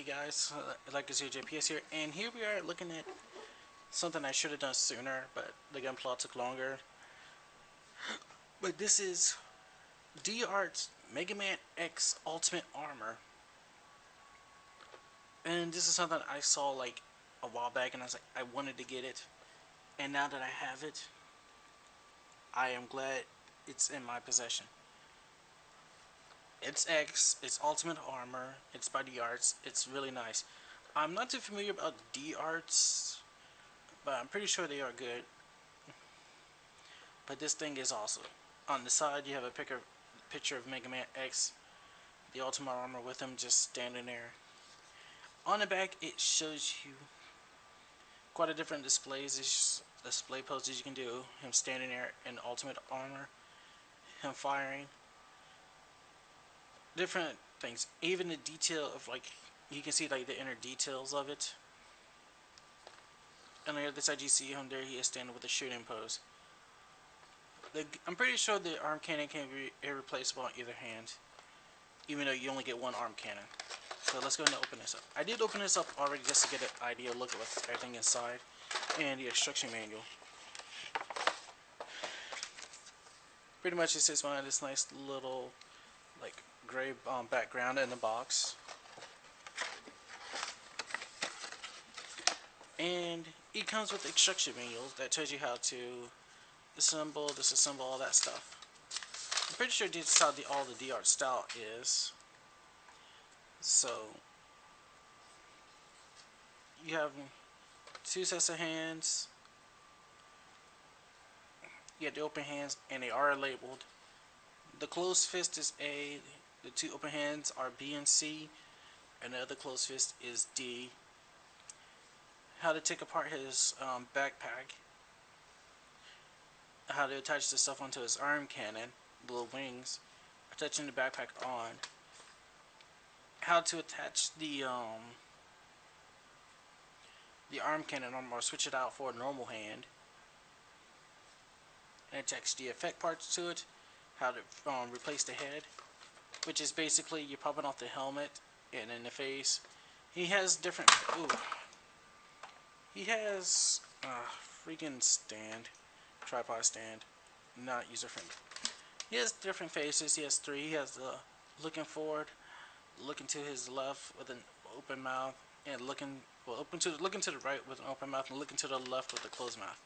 Hey guys, like to see JPS here, and here we are looking at something I should have done sooner, but the gunplot took longer. But this is D-Art's Megaman X Ultimate Armor, and this is something I saw like a while back, and I was like, I wanted to get it, and now that I have it, I am glad it's in my possession. It's X, it's Ultimate Armor, it's by D-Arts, it's really nice. I'm not too familiar about D-Arts, but I'm pretty sure they are good. But this thing is awesome. On the side, you have a picture of Mega Man X, the Ultimate Armor with him just standing there. On the back, it shows you quite a different displays. It's display poses you can do. Him standing there in Ultimate Armor, him firing, different things. Even the detail of like, you can see like the inner details of it. And on the other side, you see him there. He is standing with a shooting pose. I'm pretty sure the arm cannon can be irreplaceable on either hand, even though you only get one arm cannon. So let's go ahead and open this up. I did open this up already just to get an idea, look at what's everything inside, and the instruction manual. Pretty much it sits behind this nice little like gray background in the box. And it comes with instruction manuals that tells you how to assemble, disassemble, all that stuff. I'm pretty sure this is how all the D-Art style is. So you have two sets of hands. You have the open hands, and they are labeled. The closed fist is A. The two open hands are B and C, and the other closed fist is D. How to take apart his backpack. How to attach the stuff onto his arm cannon, the little wings, attaching the backpack on. How to attach the arm cannon on, or switch it out for a normal hand, and attach the effect parts to it. How to replace the head, which is basically you're popping off the helmet and in the face. He has different. Ooh, he has freaking stand, tripod stand, not user friendly. He has different faces. He has three. He has the looking forward, looking to his left with an open mouth, and looking to the right with an open mouth, and looking to the left with a closed mouth.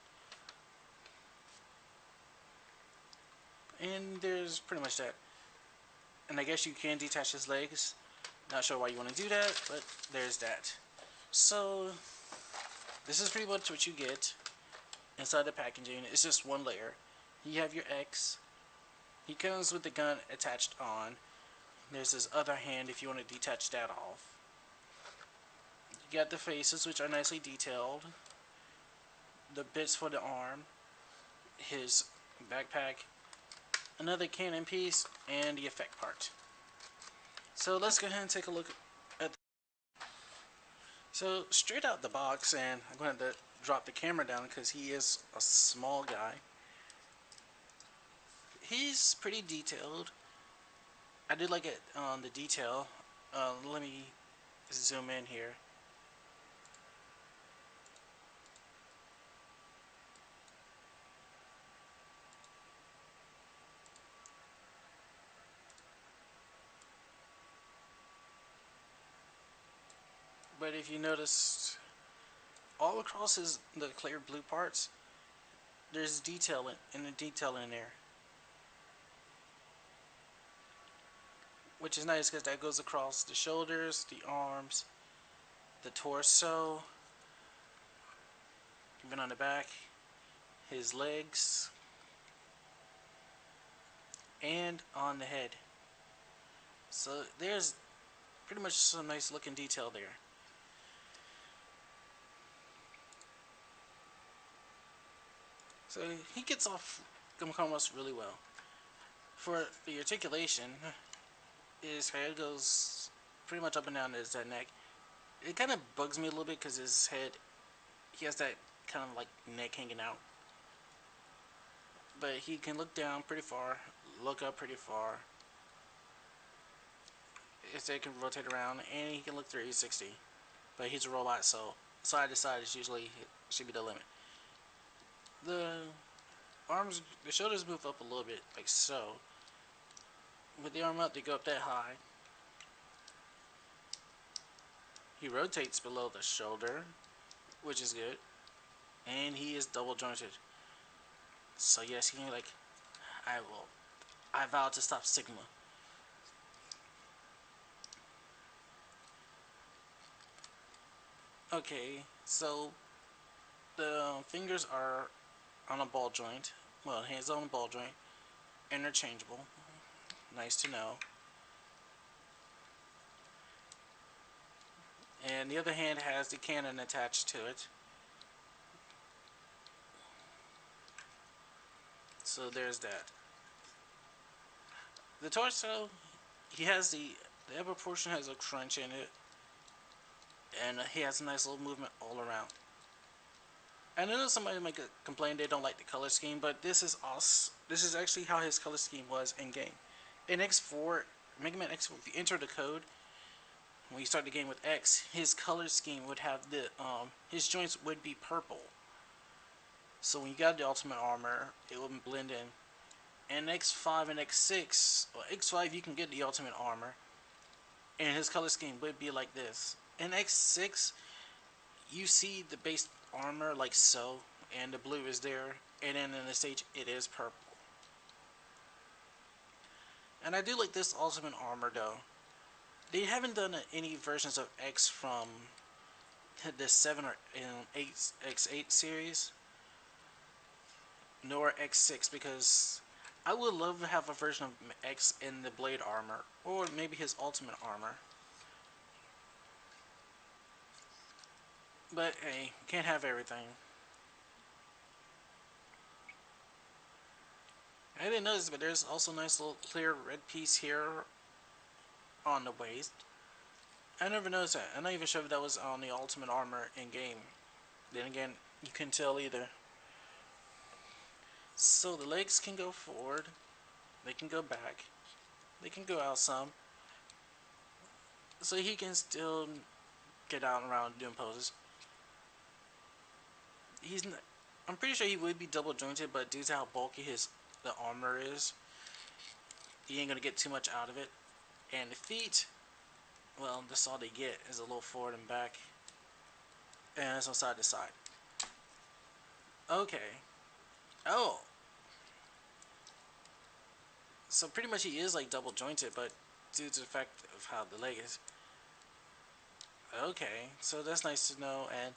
And there's pretty much that. And I guess you can detach his legs. Not sure why you want to do that, but there's that. So this is pretty much what you get inside the packaging. It's just one layer. You have your X. He comes with the gun attached on. There's his other hand if you want to detach that off. You got the faces, which are nicely detailed. The bits for the arm. His backpack. Another cannon piece, and the effect part. So let's go ahead and take a look at so straight out the box, and I'm going to drop the camera down because he is a small guy. He's pretty detailed. I did like it on the detail. Let me zoom in here. But if you notice, all across the clear blue parts, there's detail in there, which is nice because that goes across the shoulders, the arms, the torso, even on the back, his legs, and on the head. So there's pretty much some nice looking detail there. So he gets off almost really well. For the articulation, his head goes pretty much up and down his neck. It kind of bugs me a little bit because his head, he has that kind of like neck hanging out. But he can look down pretty far, look up pretty far. It can rotate around, and he can look 360. But he's a robot, so side to side is usually should be the limit. The arms, the shoulders move up a little bit, like so. With the arm up, they go up that high. He rotates below the shoulder, which is good, and he is double jointed. So yes, he can like, I will, I vow to stop Sigma. Okay, so the fingers are on a ball joint. Well, hands on a ball joint, interchangeable. Nice to know. And the other hand has the cannon attached to it. So there's that. The torso, he has the upper portion has a crunch in it, and he has a nice little movement all around. And I know somebody might complain they don't like the color scheme, but this is us. This is actually how his color scheme was in game. In X4, Megaman X4, if you enter the code, when you start the game with X, his color scheme would have the his joints would be purple. So when you got the ultimate armor, it would blend in. And X5 and X6, well, X5 you can get the ultimate armor, and his color scheme would be like this. In X6, you see the base armor like so, and the blue is there, and then in the stage it is purple. And I do like this ultimate armor though. They haven't done any versions of X from the 7 or 8 X8 series, nor X6, because I would love to have a version of X in the blade armor, or maybe his ultimate armor. But hey, can't have everything. I didn't notice, but there's also a nice little clear red piece here on the waist. I never noticed that. I'm not even sure if that was on the ultimate armor in game. Then again, you couldn't tell either. So the legs can go forward, they can go back, they can go out some. So he can still get out and around doing poses. He's not, I'm pretty sure he would be double jointed, but due to how bulky the armor is, he ain't gonna get too much out of it. And the feet, well, that's all they get is a little forward and back, and some side to side. Okay. Oh, so pretty much he is like double jointed, but due to the fact of how the leg is. Okay, so that's nice to know, and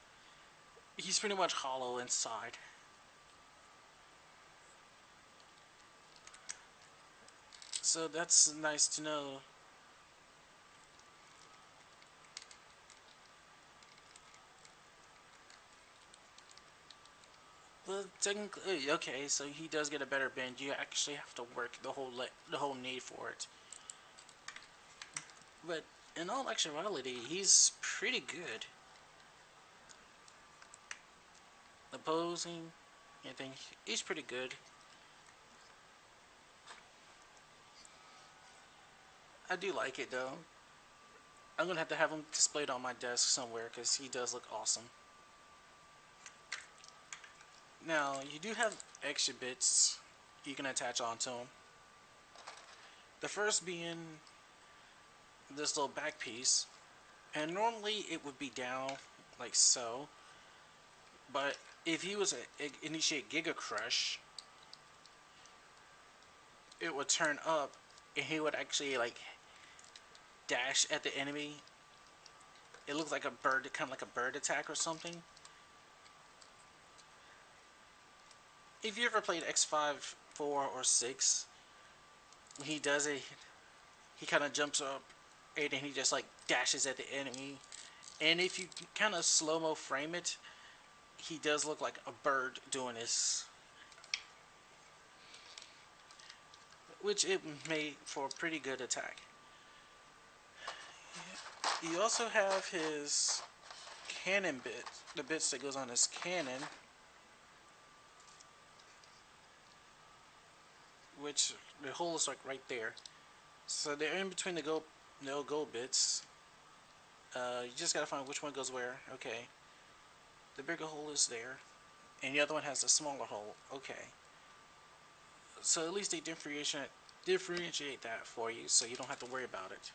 he's pretty much hollow inside. So that's nice to know. Well, technically, okay, so he does get a better bend. You actually have to work the whole knee for it. But in all actuality, he's pretty good. The posing, I think he's pretty good. I do like it though. I'm gonna have to have him displayed on my desk somewhere because he does look awesome. Now, you do have extra bits you can attach onto him. The first being this little back piece, and normally it would be down like so, but if he was to initiate Giga Crush, it would turn up, and he would actually like dash at the enemy. It looks like a bird, kind of like a bird attack or something. If you ever played X5, 4, or 6, when he does it, he kind of jumps up and then he just like dashes at the enemy. And if you kind of slow-mo frame it, he does look like a bird doing this, which it made for a pretty good attack. You also have his cannon bit, the bits that goes on his cannon, which the hole is like right there. So they're in between the No gold bits. You just gotta find which one goes where. Okay. The bigger hole is there. And the other one has a smaller hole. Okay. So at least they differentiate that for you so you don't have to worry about it.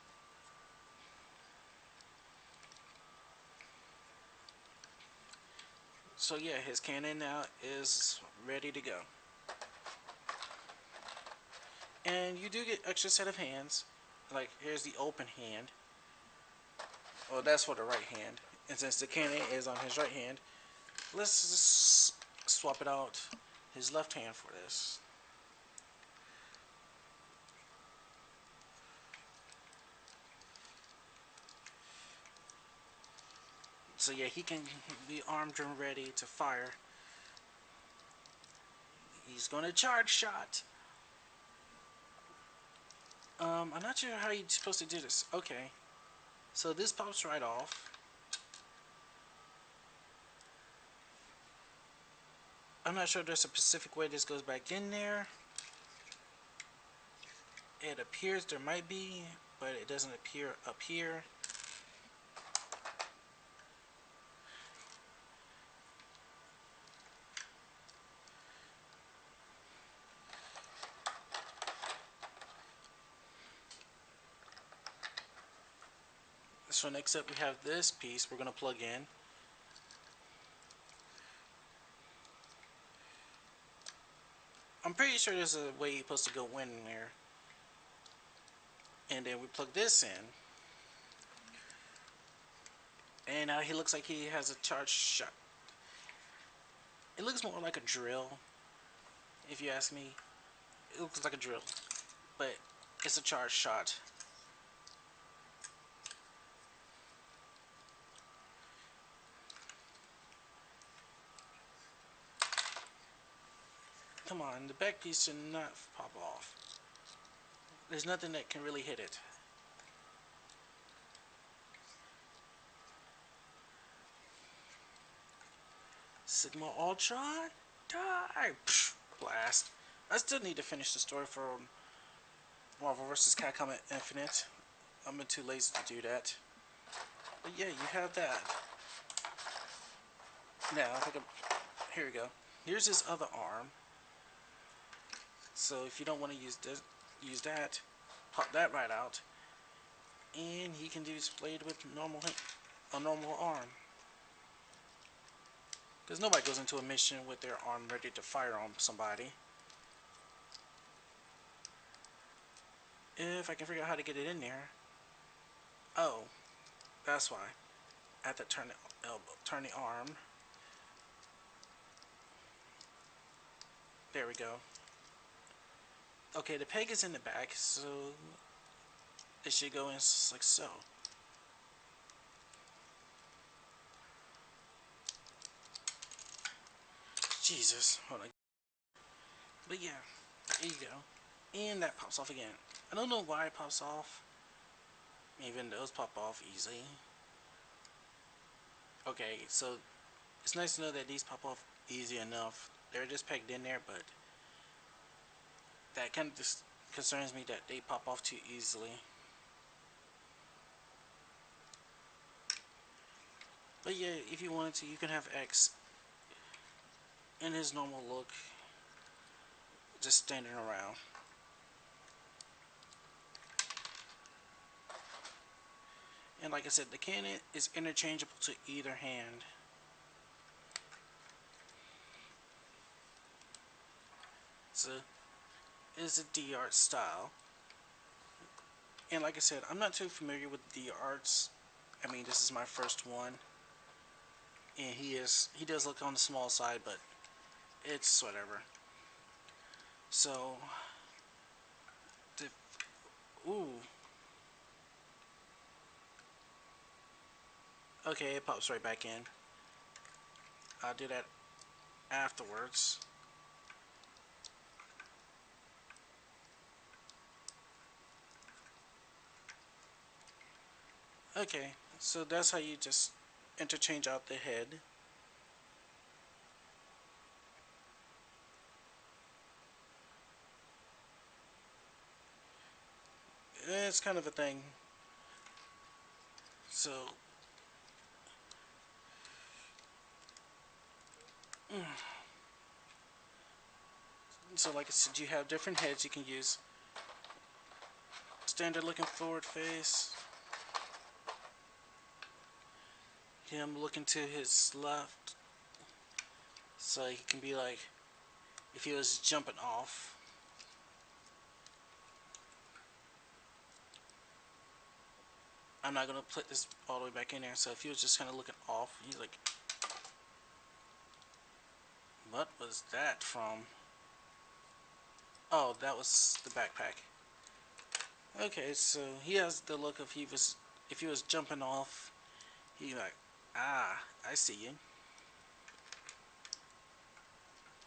So yeah, his cannon now is ready to go. And you do get extra set of hands. Like here's the open hand. Well, that's for the right hand. And since the cannon is on his right hand, let's just swap it out his left hand for this. So yeah, he can be armed and ready to fire. He's gonna charge shot. I'm not sure how you're supposed to do this. Okay, so this pops right off. I'm not sure there's a specific way this goes back in there. It appears there might be, but it doesn't appear up here. So next up we have this piece we're going to plug in. I'm pretty sure there's a way you're supposed to go in there. And then we plug this in. And now he looks like he has a charged shot. It looks more like a drill, if you ask me. It looks like a drill, but it's a charged shot. Come on, the back piece should not pop off. There's nothing that can really hit it. Sigma Ultron? Die! Psh, blast. I still need to finish the story for Marvel vs. Capcom Infinite. I'm too lazy to do that. But yeah, you have that. Now, I think here we go. Here's his other arm. So if you don't want to use that, pop that right out, and he can do displayed with a normal arm. Because nobody goes into a mission with their arm ready to fire on somebody. If I can figure out how to get it in there. Oh, that's why. I have to turn the elbow, turn the arm. There we go. Okay, the peg is in the back, so it should go in like so. Jesus, hold on. But yeah, there you go. And that pops off again. I don't know why it pops off. Even those pop off easily. Okay, so it's nice to know that these pop off easy enough. They're just pegged in there, but that kind of just concerns me that they pop off too easily. But yeah, if you wanted to, you can have X in his normal look, just standing around. And like I said, the cannon is interchangeable to either hand. So it's a D art style. And like I said, I'm not too familiar with D arts. I mean, this is my first one. And he does look on the small side, but it's whatever. So the ooh. Okay, it pops right back in. I'll do that afterwards. Okay, so that's how you just interchange out the head. It's kind of a thing. So, so like I said, you have different heads you can use. Standard looking forward face. Him looking to his left. So he can be like, if he was jumping off. I'm not going to put this all the way back in there. So if he was just kind of looking off, he's like, what was that from? Oh, that was the backpack. Okay, so he has the look of if he was jumping off, he like, ah, I see you.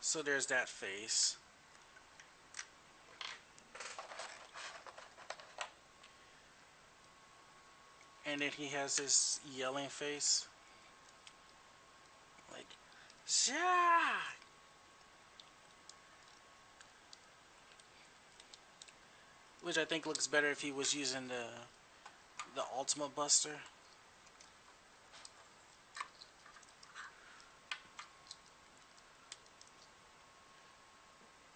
So there's that face. And then he has this yelling face. Like, yeah! Which I think looks better if he was using the Ultimate Buster.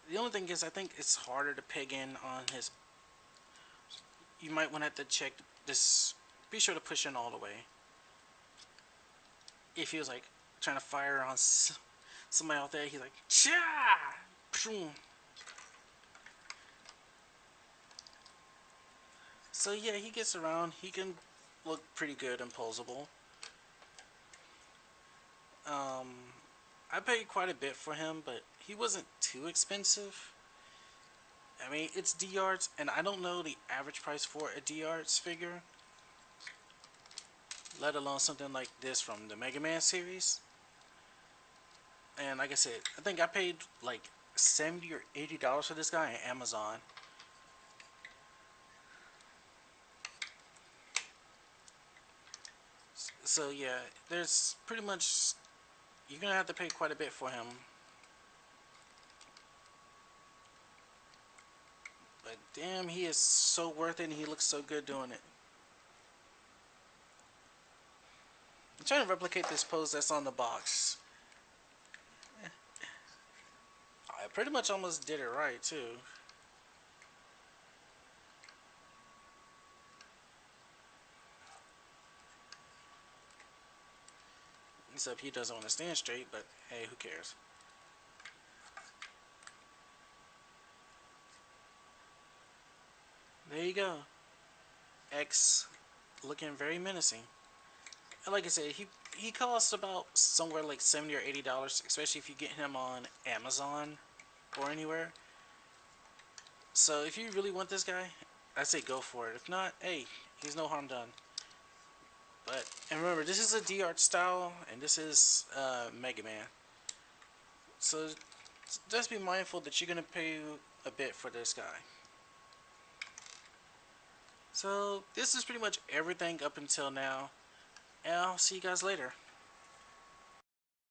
The only thing is, I think it's harder to peg in on his. You might want to have to check this. Be sure to push in all the way. If he was like trying to fire on somebody out there, he's like, cha! So yeah, he gets around. He can look pretty good and posable. Um, I paid quite a bit for him, but he wasn't too expensive. I mean, it's D-Arts, and I don't know the average price for a D-Arts figure, let alone something like this from the Megaman series. And like I said, I think I paid like $70 or $80 for this guy on Amazon. So yeah, there's pretty much, you're gonna have to pay quite a bit for him. But damn, he is so worth it, and he looks so good doing it. I'm trying to replicate this pose that's on the box. I pretty much almost did it right too. Except he doesn't want to stand straight, but hey, who cares? There you go. X looking very menacing. And like I said, he costs about somewhere like $70 or $80, especially if you get him on Amazon or anywhere. So if you really want this guy, I say go for it. If not, hey, he's no harm done. But and remember, this is a D-Art style, and this is Mega Man. So just be mindful that you're gonna pay a bit for this guy. So this is pretty much everything up until now, and I'll see you guys later.